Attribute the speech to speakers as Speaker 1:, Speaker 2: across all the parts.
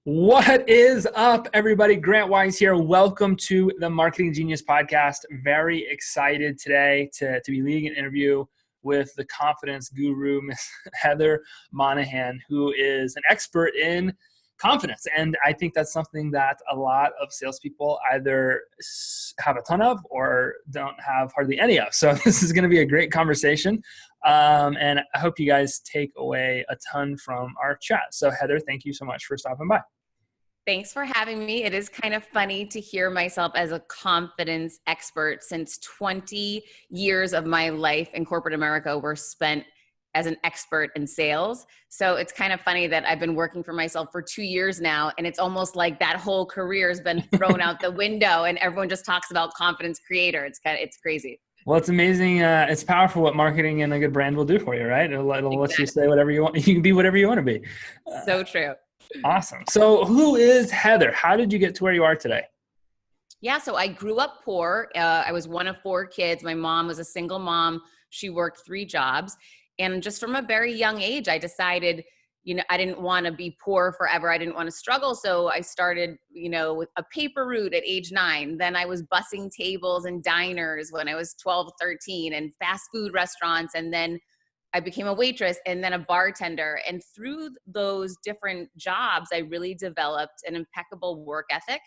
Speaker 1: What is up, everybody? Grant Wise here. Welcome to the Marketing Genius Podcast. Very excited today to be leading an interview with the confidence guru, Miss Heather Monahan, who is an expert in confidence. And I think that's something that a lot of salespeople either have a ton of or don't have hardly any of. So this is going to be a great conversation. And I hope you guys take away a ton from our chat. So Heather, thank you so much for stopping by.
Speaker 2: Thanks for having me. It is kind of funny to hear myself as a confidence expert since 20 years of my life in corporate America were spent as an expert in sales. So it's kind of funny that I've been working for myself for 2 years now, and it's almost like that whole career has been thrown out the window and everyone just talks about confidence creator. It's crazy.
Speaker 1: Well, it's amazing. It's powerful what marketing and a good brand will do for you, right? It'll let you say whatever you want. You can be whatever you want to be.
Speaker 2: So true.
Speaker 1: Awesome. So who is Heather? How did you get to where you are today?
Speaker 2: Yeah, so I grew up poor. I was one of 4 kids. My mom was a single mom. She worked 3 jobs. And just from a very young age, I decided, I didn't want to be poor forever. I didn't want to struggle. So I started, with a paper route at age 9. Then I was bussing tables and diners when I was 12, 13 and fast food restaurants. And then I became a waitress and then a bartender. And through those different jobs, I really developed an impeccable work ethic.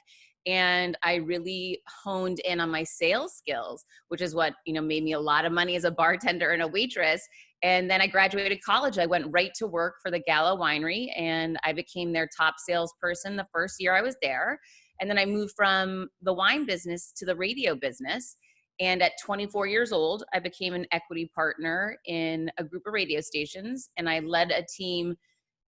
Speaker 2: And I really honed in on my sales skills, which is what, made me a lot of money as a bartender and a waitress. And then I graduated college. I went right to work for the Gala Winery and I became their top salesperson the first year I was there. And then I moved from the wine business to the radio business. And at 24 years old, I became an equity partner in a group of radio stations. And I led a team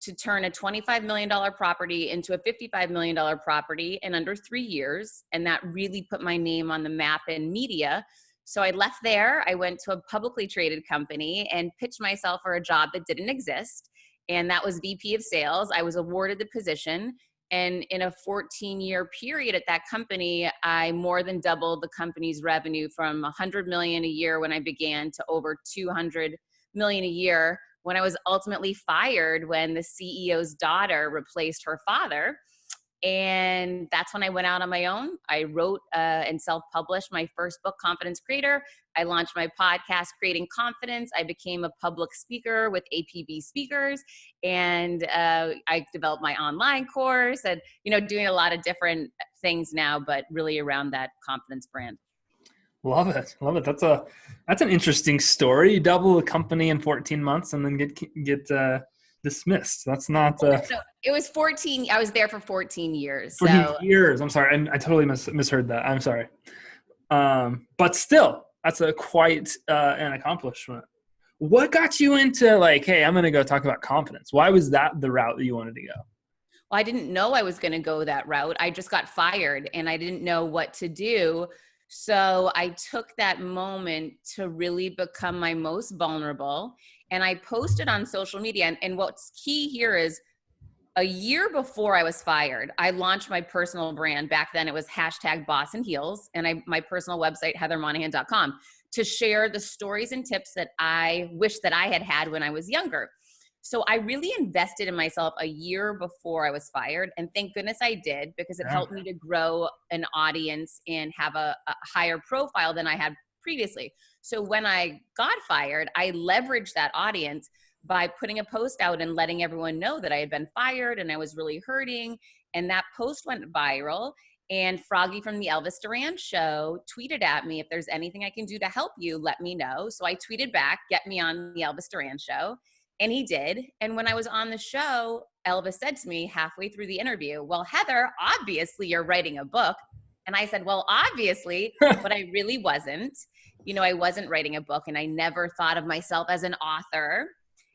Speaker 2: to turn a $25 million property into a $55 million property in under 3 years. And that really put my name on the map in media. So I left there. I went to a publicly traded company and pitched myself for a job that didn't exist. And that was VP of sales. I was awarded the position. And in a 14-year period at that company, I more than doubled the company's revenue from $100 million a year when I began to over $200 million a year when I was ultimately fired when the CEO's daughter replaced her father. And that's when I went out on my own. I wrote and self-published my first book, Confidence Creator. I launched my podcast, Creating Confidence. I became a public speaker with APB speakers. And I developed my online course and, doing a lot of different things now, but really around that confidence brand.
Speaker 1: Love it. Love it. That's an interesting story. You double a company in 14 months and then get dismissed. That's not.
Speaker 2: No, it was 14. I was there for 14 years.
Speaker 1: 14 years. I'm sorry. I totally misheard that. I'm sorry. But still, that's quite an accomplishment. What got you into hey, I'm going to go talk about confidence? Why was that the route that you wanted to go?
Speaker 2: Well, I didn't know I was going to go that route. I just got fired and I didn't know what to do. So I took that moment to really become my most vulnerable. And I posted on social media. And what's key here is a year before I was fired, I launched my personal brand. Back then it was #BossandHeels. And my personal website, heathermonahan.com, to share the stories and tips that I wish that I had had when I was younger. So I really invested in myself a year before I was fired. And thank goodness I did, because it helped me to grow an audience and have a higher profile than I had previously. So when I got fired, I leveraged that audience by putting a post out and letting everyone know that I had been fired and I was really hurting. And that post went viral. And Froggy from the Elvis Duran show tweeted at me, if there's anything I can do to help you, let me know. So I tweeted back, get me on the Elvis Duran show. And he did. And when I was on the show, Elvis said to me halfway through the interview, well, Heather, obviously you're writing a book. And I said, well, obviously, but I really wasn't. I wasn't writing a book and I never thought of myself as an author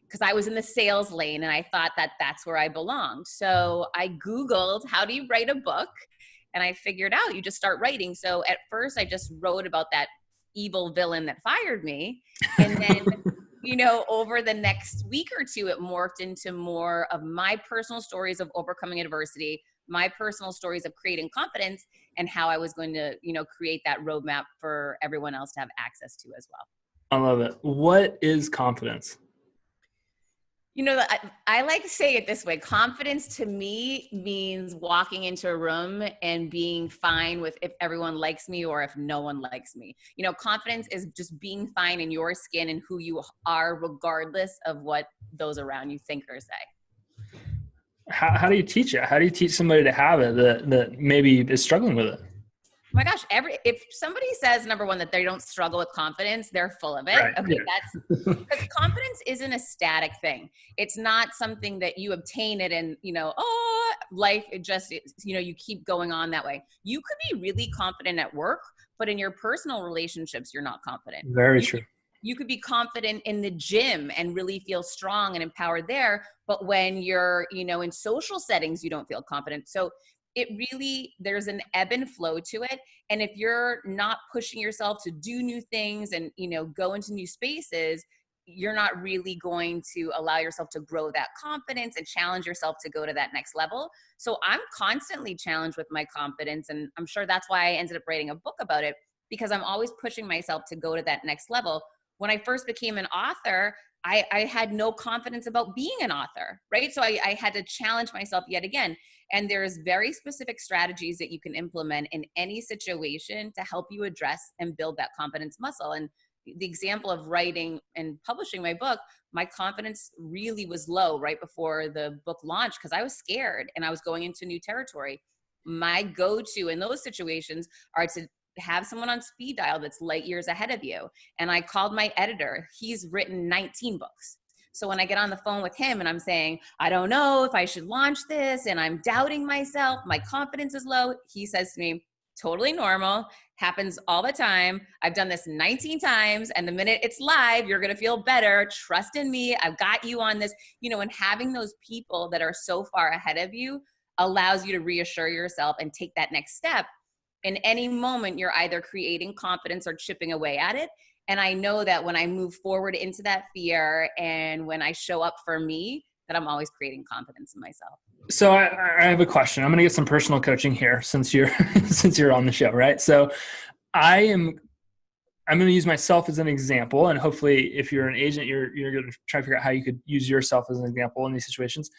Speaker 2: because I was in the sales lane and I thought that that's where I belonged. So I Googled, how do you write a book? And I figured out you just start writing. So at first I just wrote about that evil villain that fired me. And then over the next week or two, it morphed into more of my personal stories of overcoming adversity, my personal stories of creating confidence, and how I was going to, create that roadmap for everyone else to have access to as well.
Speaker 1: I love it. What is confidence?
Speaker 2: I like to say it this way. Confidence to me means walking into a room and being fine with if everyone likes me or if no one likes me. Confidence is just being fine in your skin and who you are, regardless of what those around you think or say.
Speaker 1: How do you teach it? How do you teach somebody to have it that maybe is struggling with it?
Speaker 2: Oh my gosh, if somebody says, number one, that they don't struggle with confidence, they're full of it.
Speaker 1: Right.
Speaker 2: Okay,
Speaker 1: Yeah.
Speaker 2: that's because confidence isn't a static thing. It's not something that you obtain it and, life, it just, you keep going on that way. You could be really confident at work, but in your personal relationships, you're not confident.
Speaker 1: Very true.
Speaker 2: You could be confident in the gym and really feel strong and empowered there, but when you're, in social settings, you don't feel confident. So there's an ebb and flow to it. And if you're not pushing yourself to do new things and, go into new spaces, you're not really going to allow yourself to grow that confidence and challenge yourself to go to that next level. So I'm constantly challenged with my confidence. And I'm sure that's why I ended up writing a book about it, because I'm always pushing myself to go to that next level. When I first became an author, I had no confidence about being an author, right? So I had to challenge myself yet again. And there's very specific strategies that you can implement in any situation to help you address and build that confidence muscle. And the example of writing and publishing my book, my confidence really was low right before the book launched because I was scared and I was going into new territory. My go-to in those situations are to have someone on speed dial that's light years ahead of you. And I called my editor. He's written 19 books. So when I get on the phone with him and I'm saying, I don't know if I should launch this and I'm doubting myself, my confidence is low, he says to me, totally normal, happens all the time. I've done this 19 times and the minute it's live, you're going to feel better. Trust in me. I've got you on this, and having those people that are so far ahead of you allows you to reassure yourself and take that next step. In any moment, you're either creating confidence or chipping away at it. And I know that when I move forward into that fear and when I show up for me, that I'm always creating confidence in myself.
Speaker 1: So I have a question. I'm going to get some personal coaching here since you're since you're on the show, right? So I'm going to use myself as an example, and hopefully, if you're an agent, you're going to try to figure out how you could use yourself as an example in these situations.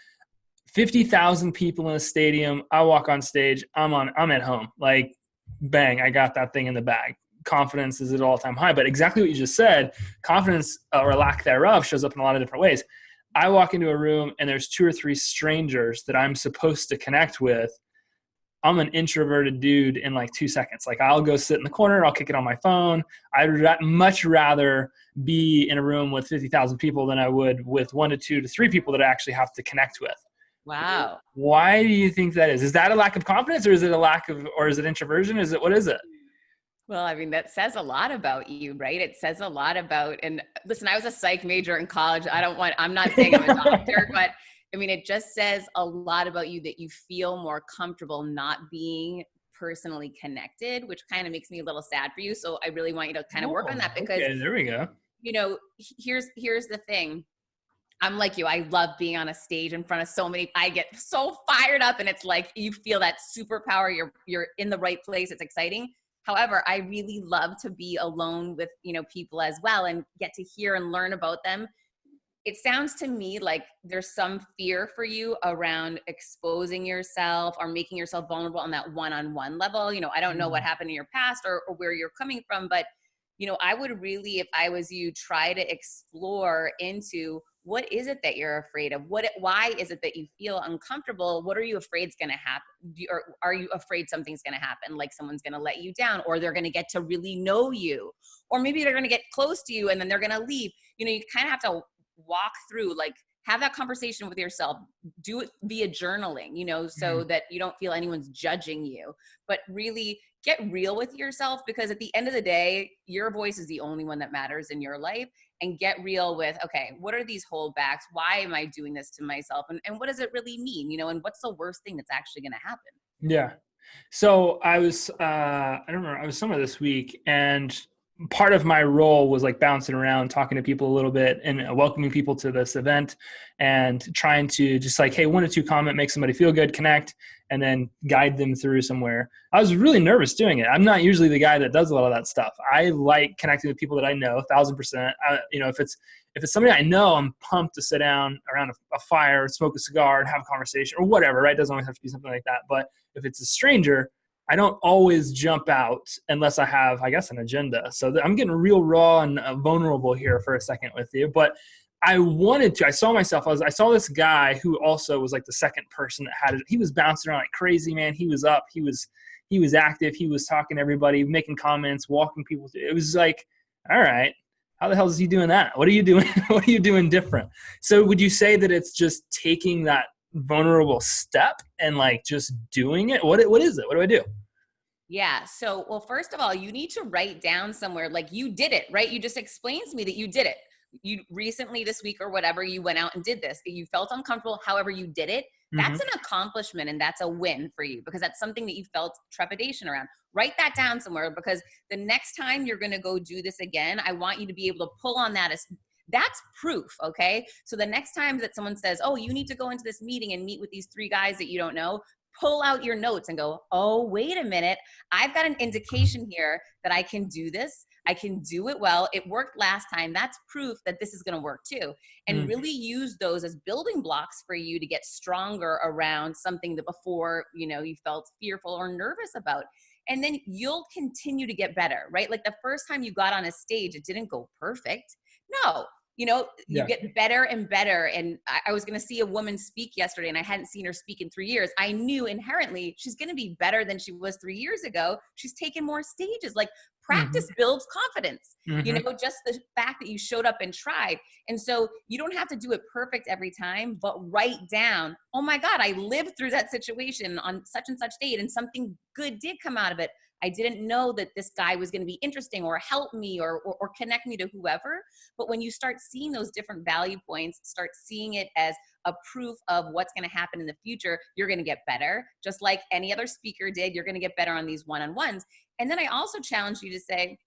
Speaker 1: 50,000 people in a stadium. I walk on stage. I'm at home. Like, bang! I got that thing in the bag. Confidence is at an all-time high. But exactly what you just said, confidence or lack thereof shows up in a lot of different ways. I walk into a room and there's 2 or 3 strangers that I'm supposed to connect with. I'm an introverted dude in like 2 seconds. Like, I'll go sit in the corner. I'll kick it on my phone. I'd much rather be in a room with 50,000 people than I would with 1 to 2 to 3 people that I actually have to connect with.
Speaker 2: Wow.
Speaker 1: Why do you think that is? Is that a lack of confidence, or is it or is it introversion? What is it?
Speaker 2: Well, I mean, that says a lot about you, right? It says a lot about, and listen, I was a psych major in college. I'm not saying I'm a doctor, but I mean, it just says a lot about you that you feel more comfortable not being personally connected, which kind of makes me a little sad for you. So I really want you to kind of work on that because,
Speaker 1: okay, there we go.
Speaker 2: Here's the thing. I'm like you. I love being on a stage in front of so many. I get so fired up, and it's like you feel that superpower. You're in the right place. It's exciting. However, I really love to be alone with, people as well and get to hear and learn about them. It sounds to me like there's some fear for you around exposing yourself or making yourself vulnerable on that one-on-one level. I don't know what happened in your past or where you're coming from, but, I would really, if I was you, try to explore into what is it that you're afraid of? Why is it that you feel uncomfortable? What are you afraid is going to happen? Or are you afraid something's going to happen? Like someone's going to let you down, or they're going to get to really know you, or maybe they're going to get close to you and then they're going to leave. You kind of have to walk through, like, have that conversation with yourself, do it via journaling, so that you don't feel anyone's judging you, but really get real with yourself, because at the end of the day, your voice is the only one that matters in your life. And get real with, okay, what are these holdbacks? Why am I doing this to myself? And what does it really mean? And what's the worst thing that's actually going to happen?
Speaker 1: Yeah. So I was, I don't remember, I was somewhere this week, and part of my role was like bouncing around, talking to people a little bit and welcoming people to this event and trying to just like, hey, 1 or 2 comment, make somebody feel good, connect, and then guide them through somewhere. I was really nervous doing it. I'm not usually the guy that does a lot of that stuff. I like connecting with people that I know 1,000%. If it's somebody I know, I'm pumped to sit down around a fire, smoke a cigar, and have a conversation or whatever, right? It doesn't always have to be something like that. But if it's a stranger, I don't always jump out unless I have, I guess, an agenda. So I'm getting real raw and vulnerable here for a second with you. But I wanted to. I saw myself. I saw this guy who also was like the second person that had it. He was bouncing around like crazy, man. He was up. He was active. He was talking to everybody, making comments, walking people through. It was like, all right, how the hell is he doing that? What are you doing? What are you doing different? So would you say that it's just taking that vulnerable step and like just doing it? What is it? What do I do?
Speaker 2: Yeah. So, well, first of all, you need to write down somewhere like you did it, right? You just explained to me that you did it. You recently this week or whatever, you went out and did this. You felt uncomfortable. However, you did it.
Speaker 1: Mm-hmm.
Speaker 2: That's an accomplishment and that's a win for you because that's something that you felt trepidation around. Write that down somewhere because the next time you're going to go do this again, I want you to be able to pull on that as that's proof. Okay. So the next time that someone says, oh, you need to go into this meeting and meet with these 3 guys that you don't know, pull out your notes and go, oh, wait a minute. I've got an indication here that I can do this. I can do it well. It worked last time. That's proof that this is going to work too. And really use those as building blocks for you to get stronger around something that before, you felt fearful or nervous about. And then you'll continue to get better, right? Like the first time you got on a stage, it didn't go perfect. No, you get better and better. And I was going to see a woman speak yesterday and I hadn't seen her speak in 3 years. I knew inherently she's going to be better than she was 3 years ago. She's taken more stages. Like practice builds confidence, just the fact that you showed up and tried. And so you don't have to do it perfect every time, but write down, oh my God, I lived through that situation on such and such date and something good did come out of it. I didn't know that this guy was going to be interesting or help me or connect me to whoever. But when you start seeing those different value points, start seeing it as a proof of what's going to happen in the future, you're going to get better. Just like any other speaker did, you're going to get better on these one-on-ones. And then I also challenge you to say,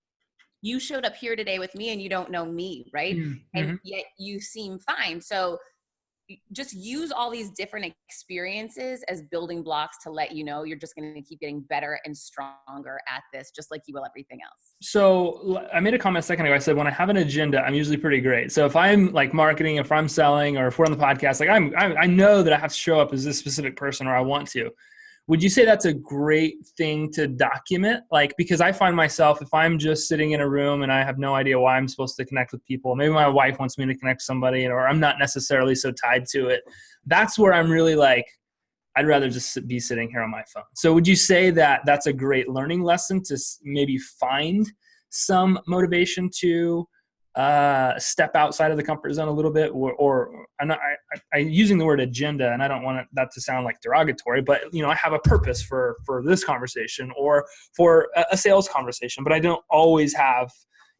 Speaker 2: you showed up here today with me and you don't know me, right? And yet you seem fine. So just use all these different experiences as building blocks to let you know you're just going to keep getting better and stronger at this, just like you will everything else.
Speaker 1: So I made a comment a second ago. I said, when I have an agenda, I'm usually pretty great. So if I'm like marketing, if I'm selling, or if we're on the podcast, like I know that I have to show up as this specific person or I want to. Would you say that's a great thing to document? Like, because I find myself, if I'm just sitting in a room and I have no idea why I'm supposed to connect with people, maybe my wife wants me to connect with somebody, or I'm not necessarily so tied to it. That's where I'm really like, I'd rather just be sitting here on my phone. So would you say that that's a great learning lesson to maybe find some motivation to step outside of the comfort zone a little bit, or I'm using the word agenda, and I don't want that to sound like derogatory, but I have a purpose for this conversation or for a sales conversation, but I don't always have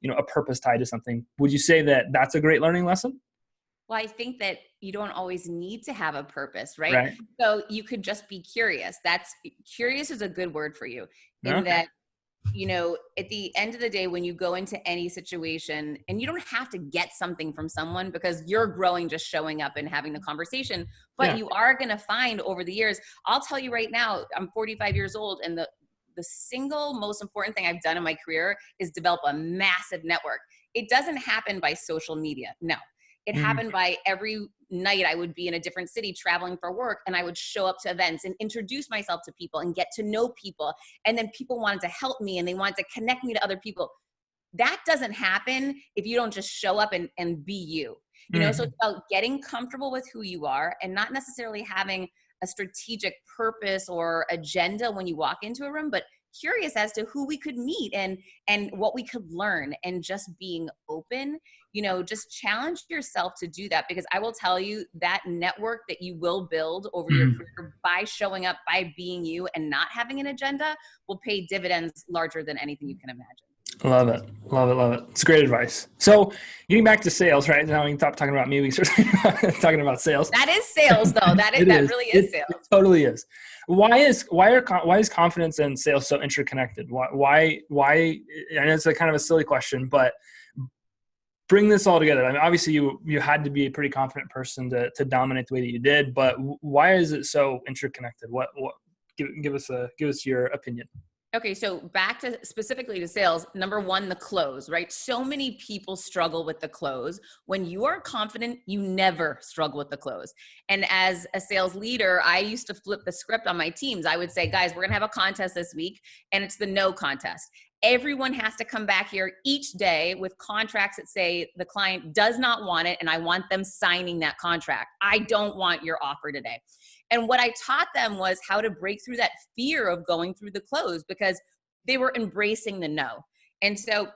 Speaker 1: a purpose tied to something. Would you say that that's a great learning lesson?
Speaker 2: Well, I think that you don't always need to have a purpose, right? So you could just be curious. Curious is a good word for you in that, at the end of the day, when you go into any situation, and you don't have to get something from someone because you're growing just showing up and having the conversation, but you are going to find over the years, I'll tell you right now, I'm 45 years old, and the single most important thing I've done in my career is develop a massive network. It doesn't happen by social media. No. It happened by every night I would be in a different city traveling for work, and I would show up to events and introduce myself to people and get to know people. And then people wanted to help me and they wanted to connect me to other people. That doesn't happen if you don't just show up and be you. So it's about getting comfortable with who you are and not necessarily having a strategic purpose or agenda when you walk into a room, but curious as to who we could meet and what we could learn, and just being open, just challenge yourself to do that, because I will tell you that network that you will build over your career by showing up, by being you and not having an agenda will pay dividends larger than anything you can imagine.
Speaker 1: Love it. Love it. Love it. It's great advice. So getting back to sales, right? Now we can stop talking about me. We start talking about sales.
Speaker 2: That is sales though.
Speaker 1: It
Speaker 2: That
Speaker 1: is.
Speaker 2: really is
Speaker 1: It
Speaker 2: sales.
Speaker 1: totally is. Why is confidence and sales so interconnected? Why? And it's a kind of a silly question, but bring this all together. I mean, obviously you had to be a pretty confident person to dominate the way that you did, but why is it so interconnected? What give us your opinion.
Speaker 2: Okay, so back to specifically to sales, number one, the close, right? So many people struggle with the close. When you are confident, you never struggle with the close. And as a sales leader, I used to flip the script on my teams. I would say, guys, we're gonna have a contest this week, and it's the no contest. Everyone has to come back here each day with contracts that say the client does not want it, and I want them signing that contract. I don't want your offer today. And what I taught them was how to break through that fear of going through the close because they were embracing the no. And so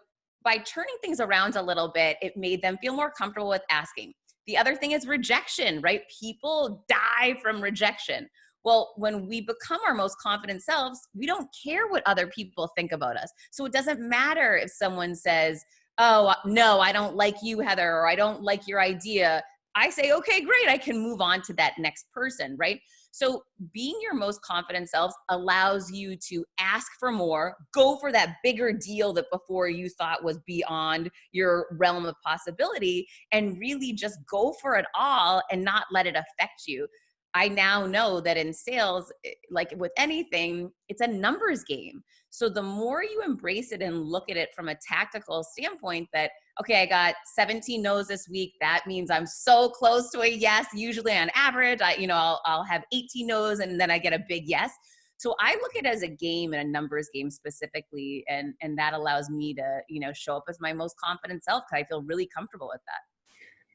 Speaker 2: by turning things around a little bit, it made them feel more comfortable with asking. The other thing is rejection, right? People die from rejection. Well, when we become our most confident selves, we don't care what other people think about us. So it doesn't matter if someone says, oh, no, I don't like you, Heather, or I don't like your idea. I say, okay, great. I can move on to that next person, right? So being your most confident selves allows you to ask for more, go for that bigger deal that before you thought was beyond your realm of possibility, and really just go for it all and not let it affect you. I now know that in sales, like with anything, it's a numbers game. So the more you embrace it and look at it from a tactical standpoint that, okay, I got 17 no's this week. That means I'm so close to a yes. Usually on average, I'll have 18 no's and then I get a big yes. So I look at it as a game and a numbers game specifically. And that allows me to, show up as my most confident self because I feel really comfortable with that.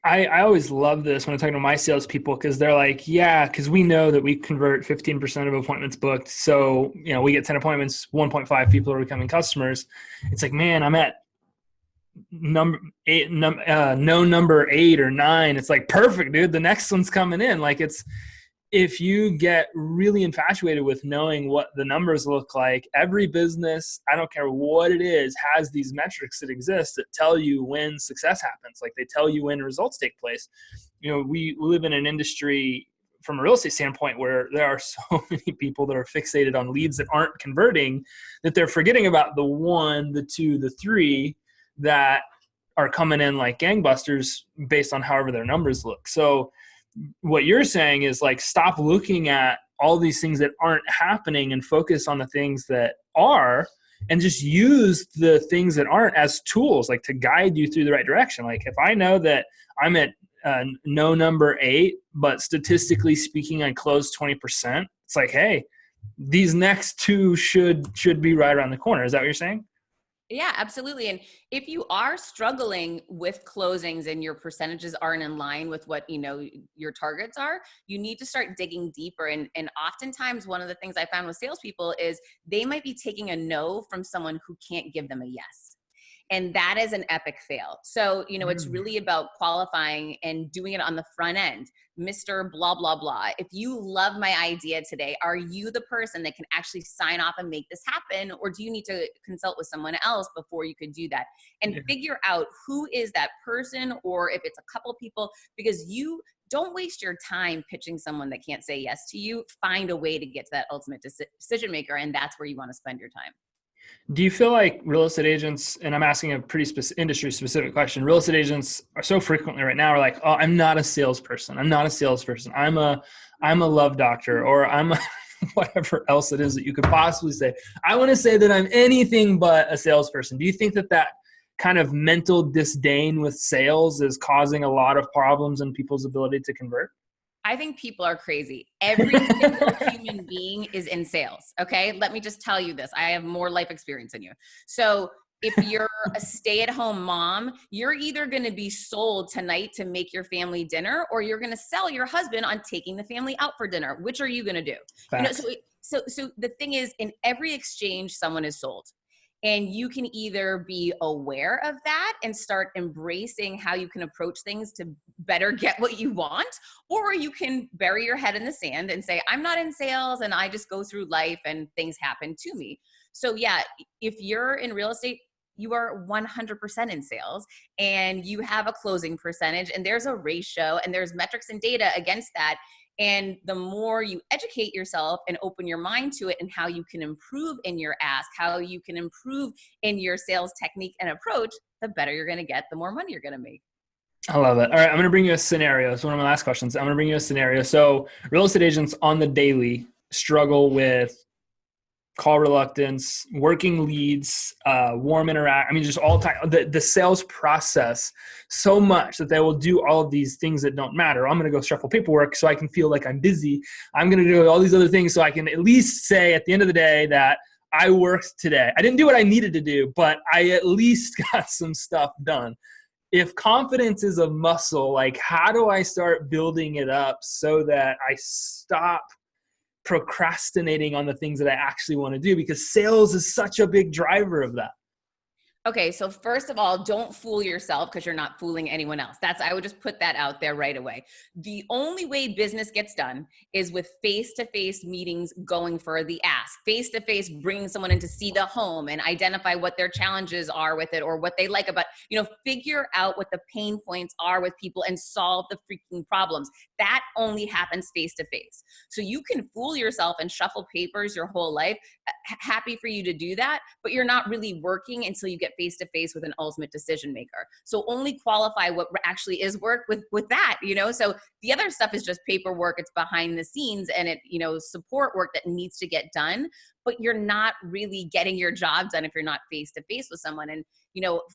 Speaker 1: I always love this when I'm talking to my salespeople because they're like, yeah, because we know that we convert 15% of appointments booked. So, we get 10 appointments, 1.5 people are becoming customers. It's like, man, I'm at number 8 or 9. It's like, perfect, dude. The next one's coming in. Like if you get really infatuated with knowing what the numbers look like, every business, I don't care what it is, has these metrics that exist that tell you when success happens. Like they tell you when results take place. We live in an industry from a real estate standpoint where there are so many people that are fixated on leads that aren't converting that they're forgetting about the 1, the 2, the 3 that are coming in like gangbusters based on however their numbers look. So what you're saying is like, stop looking at all these things that aren't happening and focus on the things that are, and just use the things that aren't as tools, like to guide you through the right direction. Like if I know that I'm at no number 8, but statistically speaking, I closed 20%. It's like, hey, these next 2 should be right around the corner. Is that what you're saying?
Speaker 2: Yeah, absolutely. And if you are struggling with closings and your percentages aren't in line with what, your targets are, you need to start digging deeper. And oftentimes one of the things I found with salespeople is they might be taking a no from someone who can't give them a yes. And that is an epic fail. So, it's really about qualifying and doing it on the front end. Mr. Blah, blah, blah. If you love my idea today, are you the person that can actually sign off and make this happen? Or do you need to consult with someone else before you could do that? And figure out who is that person, or if it's a couple people, because you don't waste your time pitching someone that can't say yes to you. Find a way to get to that ultimate decision maker. And that's where you want to spend your time.
Speaker 1: Do you feel like real estate agents, and I'm asking a pretty industry specific question, real estate agents are so frequently right now are like, oh, I'm not a salesperson. I'm a love doctor, or I'm a whatever else it is that you could possibly say. I want to say that I'm anything but a salesperson. Do you think that kind of mental disdain with sales is causing a lot of problems in people's ability to convert?
Speaker 2: I think people are crazy. Every single human being is in sales. Okay. Let me just tell you this. I have more life experience than you. So if you're a stay-at-home mom, you're either going to be sold tonight to make your family dinner, or you're going to sell your husband on taking the family out for dinner. Which are you going to do? So the thing is, in every exchange, someone is sold. And you can either be aware of that and start embracing how you can approach things to better get what you want, or you can bury your head in the sand and say, I'm not in sales and I just go through life and things happen to me. So yeah, if you're in real estate, you are 100% in sales and you have a closing percentage and there's a ratio and there's metrics and data against that. And the more you educate yourself and open your mind to it and how you can improve in your ask, how you can improve in your sales technique and approach, the better you're going to get, the more money you're going to make.
Speaker 1: I love it. All right, I'm going to bring you a scenario. It's one of my last questions. I'm going to bring you a scenario. So real estate agents on the daily struggle with call reluctance, working leads, warm interact. I mean, just all time, the sales process so much that they will do all of these things that don't matter. I'm going to go shuffle paperwork so I can feel like I'm busy. I'm going to do all these other things so I can at least say at the end of the day that I worked today. I didn't do what I needed to do, but I at least got some stuff done. If confidence is a muscle, like how do I start building it up so that I stop procrastinating on the things that I actually want to do? Because sales is such a big driver of that.
Speaker 2: Okay, so first of all, don't fool yourself because you're not fooling anyone else. I would just put that out there right away. The only way business gets done is with face-to-face meetings going for the ask. Face-to-face, bringing someone in to see the home and identify what their challenges are with it or what they like about, figure out what the pain points are with people and solve the freaking problems. That only happens face-to-face. So you can fool yourself and shuffle papers your whole life. Happy for you to do that, but you're not really working until you get face-to-face with an ultimate decision maker. So only qualify what actually is work with that, so the other stuff is just paperwork. It's behind the scenes and it, support work that needs to get done, but you're not really getting your job done if you're not face-to-face with someone. And,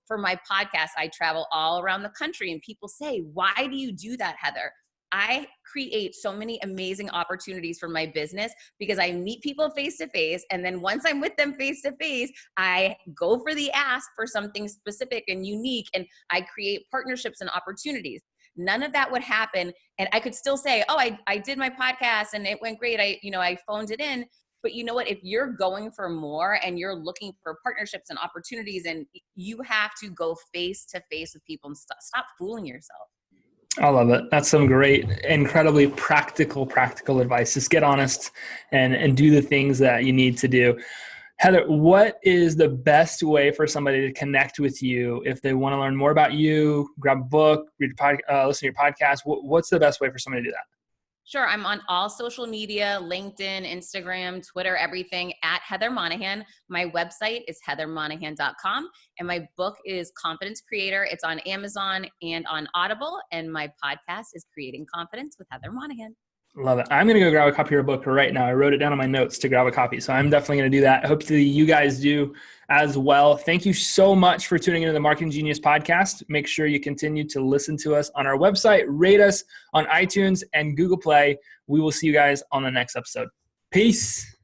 Speaker 2: for my podcast, I travel all around the country and people say, why do you do that, Heather? I create so many amazing opportunities for my business because I meet people face to face. And then once I'm with them face to face, I go for the ask for something specific and unique. And I create partnerships and opportunities. None of that would happen. And I could still say, oh, I did my podcast and it went great. I phoned it in. But you know what? If you're going for more and you're looking for partnerships and opportunities, and you have to go face to face with people and stop fooling yourself.
Speaker 1: I love it. That's some great, incredibly practical advice. Just get honest and do the things that you need to do. Heather, what is the best way for somebody to connect with you if they want to learn more about you, grab a book, read listen to your podcast? What's the best way for somebody to do that?
Speaker 2: Sure. I'm on all social media, LinkedIn, Instagram, Twitter, everything at Heather Monahan. My website is heathermonahan.com. And my book is Confidence Creator. It's on Amazon and on Audible. And my podcast is Creating Confidence with Heather Monahan.
Speaker 1: Love it. I'm going to go grab a copy of your book right now. I wrote it down on my notes to grab a copy. So I'm definitely going to do that. Hopefully you guys do as well. Thank you so much for tuning into the Marketing Genius podcast. Make sure you continue to listen to us on our website, rate us on iTunes and Google Play. We will see you guys on the next episode. Peace.